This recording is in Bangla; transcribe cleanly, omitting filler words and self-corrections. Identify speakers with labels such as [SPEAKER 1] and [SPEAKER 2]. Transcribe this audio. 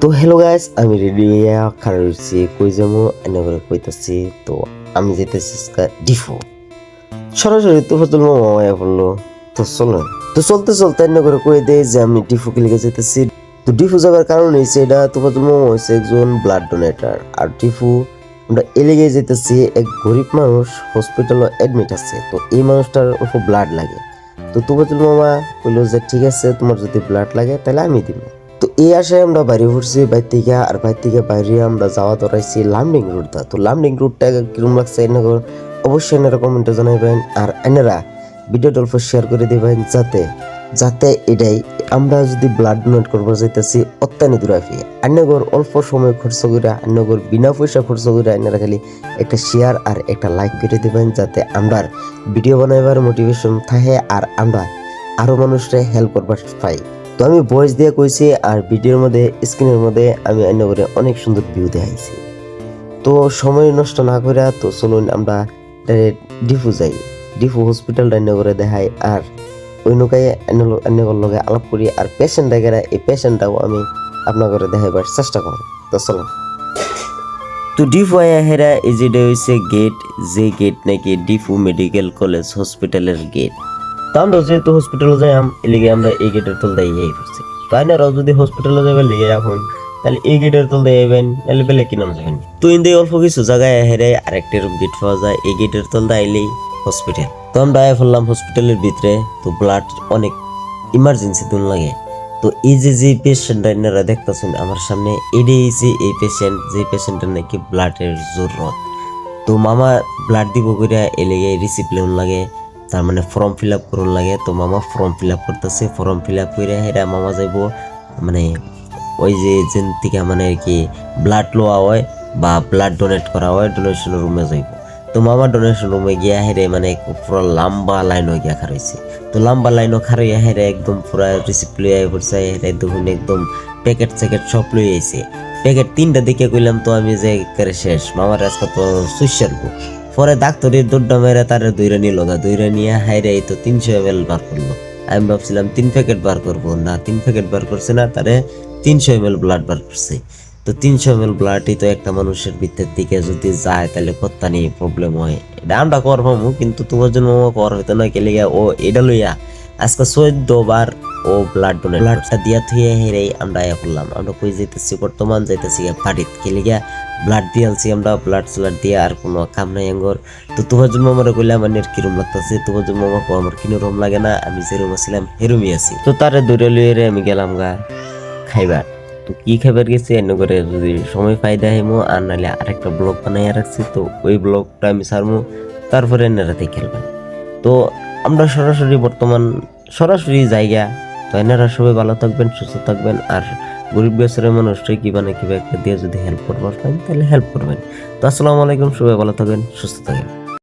[SPEAKER 1] তো হ্যালো গাইস, আমি রেডি হইয়া খাড়া রয়েছি। কই যাবো এনে করে কইতাছি। তো আমি যেতেছি ডিফো, সরাসরি তো ফজল মামা আয়া পড়লো। তো চলো, তো চলতে চলতে এনে করে কই দেয় যে আমি ডিফো কিলিকে যেতেছি। তো ডিফু যাবার কারণ হয়েছে এটা, তো ফজল মামা হয়েছে একজন ব্লাড ডোনেটার। আর ডিফু আমরা এলাকায় যেতেছি, এক গরিব মানুষ হসপিটালে অ্যাডমিট আছে। তো এই মানুষটার উপর ব্লাড লাগে। তো তুফাজুল মামা বললো যে ঠিক আছে, তোমার যদি ব্লাড লাগে তাহলে আমি দিব। তো এই আশায় আমরা বাইরে ঘুরছি বাইর থেকে। আর বাইর থেকে বাইরে আমরা যাওয়া দৌড়াইছি লামডিং রোডটা। তো লামডিং রোডটা কিরম লাগছে এনাকে অবশ্যই এনারা কমেন্টে জানাইবেন। আর এনারা ভিডিওটা অল্প শেয়ার করে দিবেন, যাতে যাতে এটাই আমরা যদি ব্লাড ডোনেট করবো যাইতেছি অত্যানি দূরাফি আন্যগর অল্প সময় খরচ করে, আন্যগর বিনা পয়সা খরচ করে আপনারা খালি একটা শেয়ার আর একটা লাইক করে দেবেন, যাতে আমরা ভিডিও বানাইবার মোটিভেশন থাকে আর আমরা আরো মানুষরা হেল্প করবার পাই। তো আমি ভয়েস দিয়ে কইছি আর ভিডিওর মধ্যে স্ক্রিনের মধ্যে আমি আন্যগরে অনেক সুন্দর ভিউ দেখাইছি। তো সময় নষ্ট না করে তো চলুন আমরা ডাইরেক্ট ডিফু যাই। ডিফু হসপিটালটা আন্যগরে দেখাই আর ওই নৌকায় অন্যগর লগে আলাপ করি। আর পেশেন্ট দেখে এই পেশেন্টটাও আমি আপনার করে দেখাইবার চেষ্টা করব। তো চলুন। তো ডিফু আয়া হেরা এই যেটা হয়েছে গেট, যে গেট নাকি ডিফু মেডিকেল কলেজ হসপিটালের গেট। তো আমরা যেহেতু হসপিটালে যাই এলিগে আমরা এই গেটের তল দিয়ে যাই পড়ছি। তো আইনারাও যদি হসপিটালে যাবেন লিগে এখন তাহলে এই গেটের তল দিয়ে যাবেন, নাহলে বেলে কি নাম যাবেন। তো ইন্দে অল্প কিছু জায়গায় হেরে আরেকটা গেট পাওয়া যায়, এই গেটের তল দিয়ে আইলেই হসপিটাল। তো আমরা আয়া ফেললাম হসপিটালের ভিতরে। তো ব্লাড অনেক ইমার্জেন্সি দুন লাগে। তো এই যে পেশেন্ট আপনারা দেখতেছেন আমার সামনে, এটাই হচ্ছে এই পেশেন্ট, যে পেশেন্টের নাকি ব্লাডের জরুরত। তো মামা ব্লাড দিব করে এলেগে রিসিপ্ট লেন লাগে, তার মানে ফর্ম ফিল আপ করুন লাগে। তো মামা ফর্ম ফিল আপ করতেছে, ফর্ম ফিল আপ করে হেরা মামা যাইব মানে ওই যে যেন থেকে মানে আর কি ব্লাড লওয়া হয় বা ব্লাড ডোনেট করা হয়, ডোনেশন রুমে যাইব। তো মামা ডোনেশন রুমে গিয়া হেরে মানে পুরো লম্বা লাইন হয়ে গিয়া খারাইছে। তো লম্বা লাইনও খারাইয়া হেরে একদম পুরা রিসিপ্ট লইয়া পড়ছে। হেরে দেখুন একদম প্যাকেট স্যাকেট সব লই আইছে। প্যাকেট 3টা দেখে কইলাম তো আমি যে করে শেষ, মামার আজকে তো সুইসারবো। পরে ডাক্তারে দৌড়টা মেরে তারে দইরা নিল গা, দইরা নিয়ে হাইরে এই তো 300 ml বার করলো। আমি ভাবছিলাম 3 প্যাকেট বার করবো, না 3 প্যাকেট বার করছে না, তারে 300 ml ব্লাড বার করছে। তো 300 ml ব্লাডই তো একটা মানুষের ভিতর দিকে যদি যায় তাহলে কত্তা নিয়ে প্রবলেম হয়। এটা আমরা করবো কিন্তু তোমার জন্য কর হইতো না কেলে ও এটা লইয়া আজকে 14 বার ও ব্লাড ডোনেট ব্লাডটা দিয়া থুয়ে হেরেই আমরা আয়া করলাম। আমরা কই যাইতেছি, বর্তমান যাইতেছি বাড়িত কেলে গিয়া ব্লাড দিয়েছি আমরা, ব্লাড স্লাড দিয়ে আর কোনো কাম নাই আঙ্গর। তো তোমার জন্য আমার কইলাম মানে কিরম লাগতেছে, তোমার জন্য আমার কিনো রুম লাগে না, আমি যেরুম ছিলাম হেরুমই আছি। তো তারে দৌড়ে লইয়ে আমি গেলাম গা খাইবার। তো কি খাইবার গেছি এনে করে যদি সময় ফায়দা হেমো, আর নাহলে আরেকটা ব্লগ বানাইয়া রাখছি। তো ওই ব্লগটা আমি সারমু, তারপরে এনে রাতে খেলবেন। তো আমরা সরাসরি বর্তমান সরাসরি জায়গা। তো এনারা সবাই ভালো থাকবেন, সুস্থ থাকবেন। আর গরিব বেচারা মানুষটাই কিবা না কিবা একটা দিয়ে যদি হেল্প করবার পারেন তাহলে হেল্প করবেন। তো আসসালামু আলাইকুম, সবাই ভালো থাকবেন, সুস্থ থাকবেন।